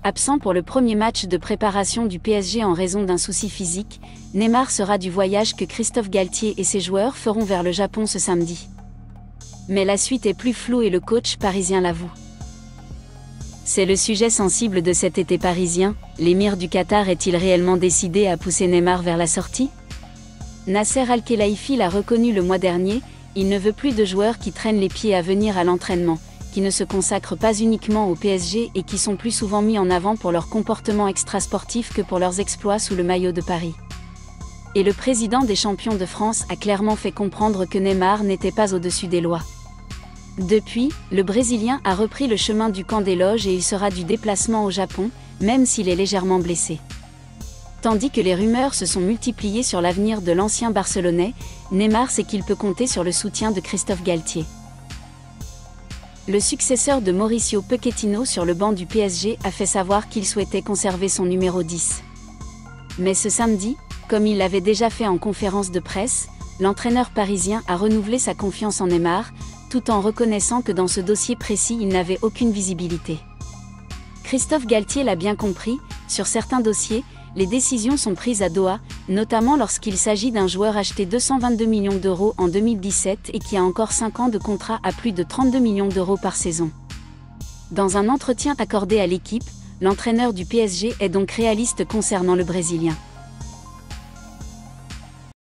Absent pour le premier match de préparation du PSG en raison d'un souci physique, Neymar sera du voyage que Christophe Galtier et ses joueurs feront vers le Japon ce samedi. Mais la suite est plus floue et le coach parisien l'avoue. C'est le sujet sensible de cet été parisien. L'émir du Qatar est-il réellement décidé à pousser Neymar vers la sortie? Nasser Al-Khelaifi l'a reconnu le mois dernier, il ne veut plus de joueurs qui traînent les pieds à venir à l'entraînement, qui ne se consacrent pas uniquement au PSG et qui sont plus souvent mis en avant pour leur comportement extrasportif que pour leurs exploits sous le maillot de Paris. Et le président des champions de France a clairement fait comprendre que Neymar n'était pas au-dessus des lois. Depuis, le Brésilien a repris le chemin du camp des loges et il sera du déplacement au Japon, même s'il est légèrement blessé. Tandis que les rumeurs se sont multipliées sur l'avenir de l'ancien Barcelonais, Neymar sait qu'il peut compter sur le soutien de Christophe Galtier. Le successeur de Mauricio Pochettino sur le banc du PSG a fait savoir qu'il souhaitait conserver son numéro 10. Mais ce samedi, comme il l'avait déjà fait en conférence de presse, l'entraîneur parisien a renouvelé sa confiance en Neymar, tout en reconnaissant que dans ce dossier précis il n'avait aucune visibilité. Christophe Galtier l'a bien compris, sur certains dossiers, les décisions sont prises à Doha, notamment lorsqu'il s'agit d'un joueur acheté 222 millions d'euros en 2017 et qui a encore 5 ans de contrat à plus de 32 millions d'euros par saison. Dans un entretien accordé à l'équipe, l'entraîneur du PSG est donc réaliste concernant le Brésilien.